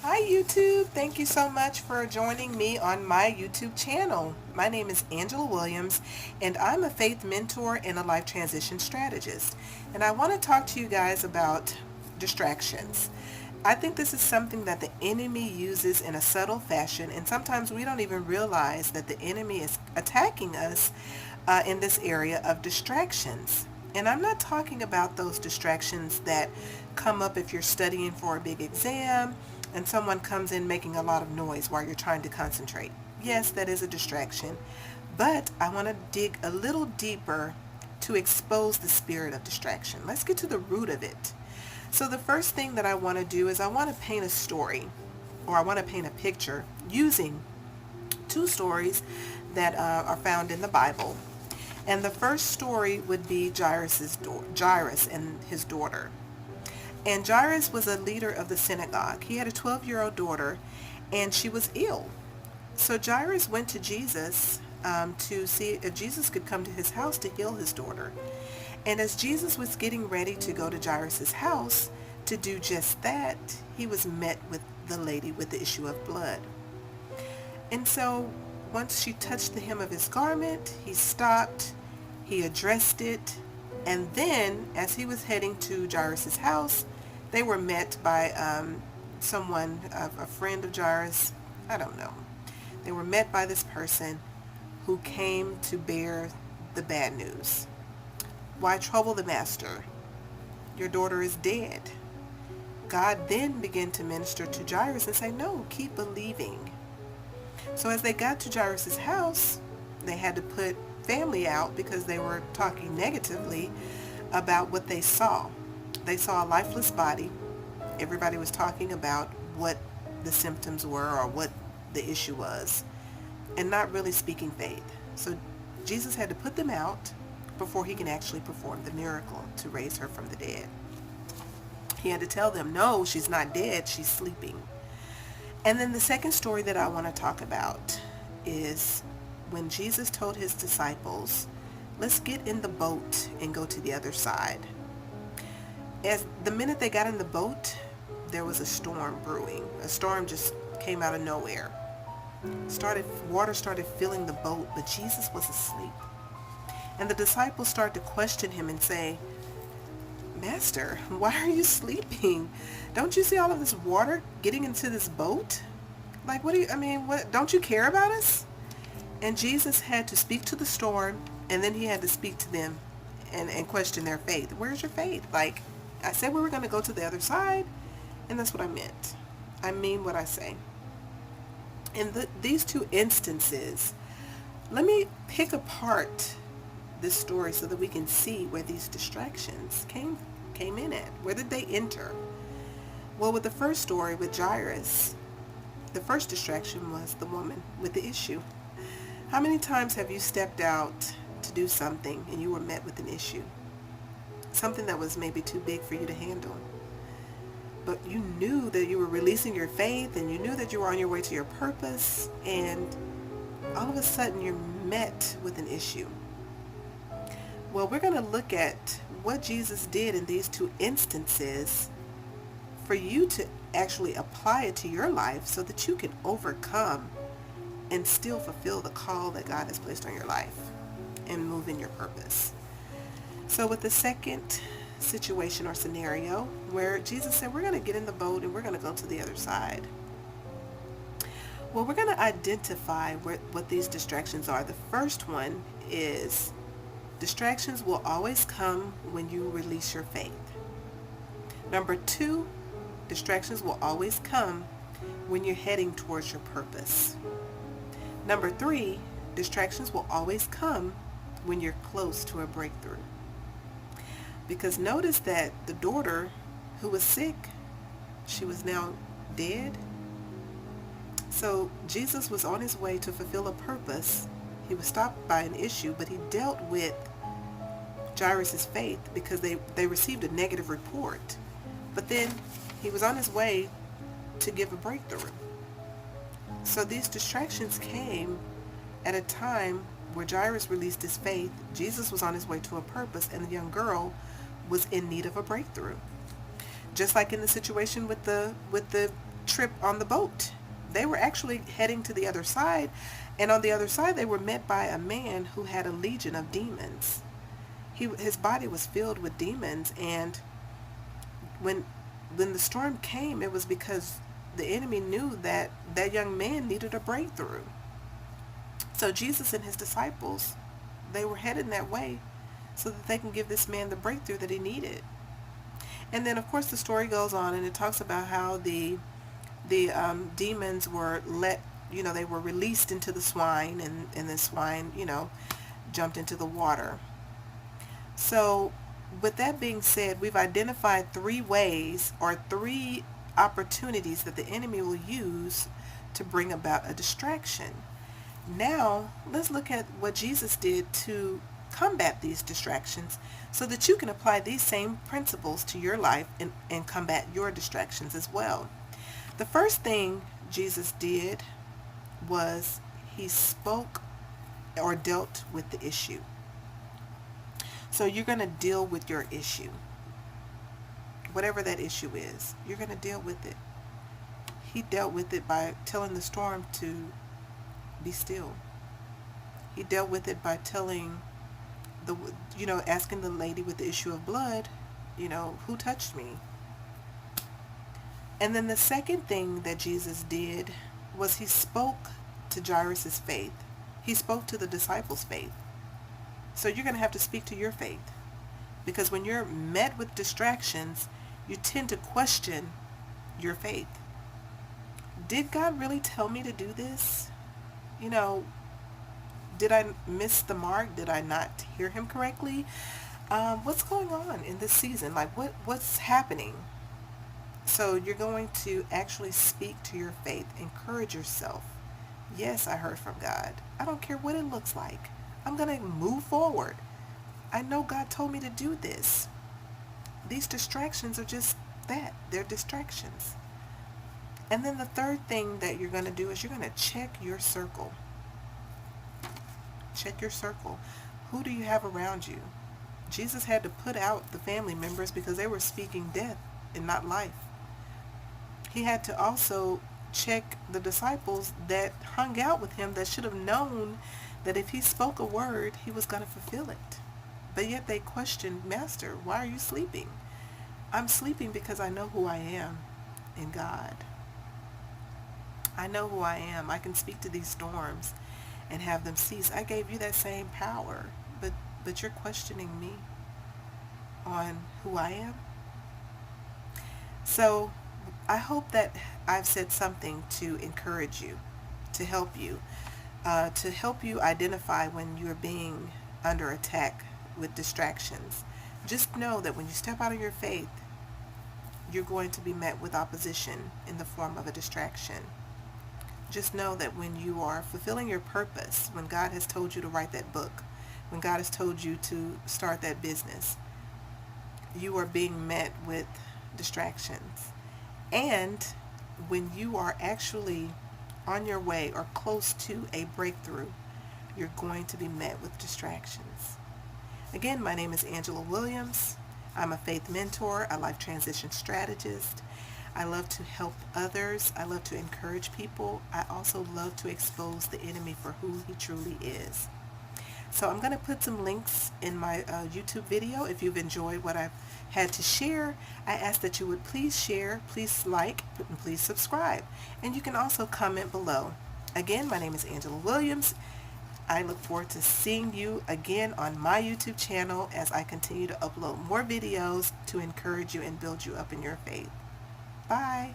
Hi YouTube, thank you so much for joining me on my YouTube channel. My name is Angela Williams and I'm a faith mentor and a life transition strategist. And I want to talk to you guys about distractions. I think this is something that the enemy uses in a subtle fashion, and sometimes we don't even realize that the enemy is attacking us in this area of distractions. And I'm not talking about those distractions that come up if you're studying for a big exam and someone comes in making a lot of noise while you're trying to concentrate. Yes, that is a distraction, but I want to dig a little deeper to expose the spirit of distraction. Let's get to the root of it. So the first thing that I want to do is I want to paint a story, or I want to paint a picture using two stories that are found in the Bible. And the first story would be Jairus and his daughter. And Jairus was a leader of the synagogue. He had a 12-year-old daughter, and she was ill. So Jairus went to Jesus to see if Jesus could come to his house to heal his daughter. And as Jesus was getting ready to go to Jairus' house to do just that, he was met with the lady with the issue of blood. And so once she touched the hem of his garment, he stopped, he addressed it, and then as he was heading to Jairus' house, they were met by someone, a friend of Jairus, I don't know. They were met by this person who came to bear the bad news. Why trouble the master? Your daughter is dead. God then began to minister to Jairus and say, no, keep believing. So as they got to Jairus' house, they had to put family out because they were talking negatively about what they saw. They saw a lifeless body. Everybody was talking about what the symptoms were or what the issue was, and not really speaking faith. So Jesus had to put them out before he can actually perform the miracle to raise her from the dead. He had to tell them, no, she's not dead, she's sleeping. And then the second story that I want to talk about is when Jesus told his disciples, let's get in the boat and go to the other side. As the minute they got in the boat, there was a storm brewing. A storm just came out of nowhere. Water started filling the boat, but Jesus was asleep. And the disciples started to question him and say, Master, why are you sleeping? Don't you see all of this water getting into this boat? Like, what, don't you care about us? And Jesus had to speak to the storm, and then he had to speak to them and question their faith. Where's your faith? Like, I said we were going to go to the other side, and that's what I meant. I mean what I say. In these two instances, let me pick apart this story so that we can see where these distractions came in at. Where did they enter? Well, with the first story with Jairus, the first distraction was the woman with the issue. How many times have you stepped out to do something and you were met with an issue? Something that was maybe too big for you to handle. But you knew that you were releasing your faith and you knew that you were on your way to your purpose, and all of a sudden you're met with an issue. Well, we're going to look at what Jesus did in these two instances for you to actually apply it to your life so that you can overcome and still fulfill the call that God has placed on your life and move in your purpose. So with the second situation or scenario where Jesus said, we're going to get in the boat and we're going to go to the other side. Well, we're going to identify what these distractions are. The first one is distractions will always come when you release your faith. Number two, distractions will always come when you're heading towards your purpose. Number three, distractions will always come when you're close to a breakthrough. Because notice that the daughter who was sick, she was now dead. So Jesus was on his way to fulfill a purpose. He was stopped by an issue, but he dealt with Jairus' faith because they received a negative report. But then he was on his way to give a breakthrough. So these distractions came at a time where Jairus released his faith, Jesus was on his way to a purpose, and the young girl was in need of a breakthrough. Just like in the situation with the trip on the boat. They were actually heading to the other side, and on the other side they were met by a man who had a legion of demons. His body was filled with demons, and when the storm came, it was because the enemy knew that that young man needed a breakthrough. So Jesus and his disciples, they were headed that way so that they can give this man the breakthrough that he needed. And then, of course, the story goes on, and it talks about how the demons were they were released into the swine, and the swine, jumped into the water. So with that being said, we've identified 3 ways or 3 opportunities that the enemy will use to bring about a distraction. Now, let's look at what Jesus did to combat these distractions so that you can apply these same principles to your life and combat your distractions as well. The first thing Jesus did was he spoke or dealt with the issue. So you're going to deal with your issue. Whatever that issue is, you're going to deal with it. He dealt with it by telling the storm to be still. He dealt with it by telling asking the lady with the issue of blood, who touched me? And then the second thing that Jesus did was he spoke to Jairus' faith. He spoke to the disciples' faith. So you're going to have to speak to your faith, because when you're met with distractions, you tend to question your faith. Did God really tell me to do this? Did I miss the mark? Did I not hear him correctly? What's going on in this season? Like what's happening? So you're going to actually speak to your faith. Encourage yourself. Yes, I heard from God. I don't care what it looks like. I'm going to move forward. I know God told me to do this. These distractions are just that. They're distractions. And then the third thing that you're going to do is you're going to check your circle. Check your circle. Who do you have around you? Jesus had to put out the family members because they were speaking death and not life. He had to also check the disciples that hung out with him that should have known that if he spoke a word, he was going to fulfill it. But yet they questioned, Master, why are you sleeping? I'm sleeping because I know who I am in God. I know who I am. I can speak to these storms and have them cease. I gave you that same power, but you're questioning me on who I am. So I hope that I've said something to encourage you, to help you identify when you're being under attack with distractions. Just know that when you step out of your faith, you're going to be met with opposition in the form of a distraction. Just know that when you are fulfilling your purpose, when God has told you to write that book, when God has told you to start that business, you are being met with distractions. And when you are actually on your way or close to a breakthrough, you're going to be met with distractions. Again, my name is Angela Williams. I'm a faith mentor, a life transition strategist. I love to help others. I love to encourage people. I also love to expose the enemy for who he truly is. So I'm going to put some links in my YouTube video. If you've enjoyed what I've had to share, I ask that you would please share, please like, and please subscribe. And you can also comment below. Again, my name is Angela Williams. I look forward to seeing you again on my YouTube channel as I continue to upload more videos to encourage you and build you up in your faith. Bye.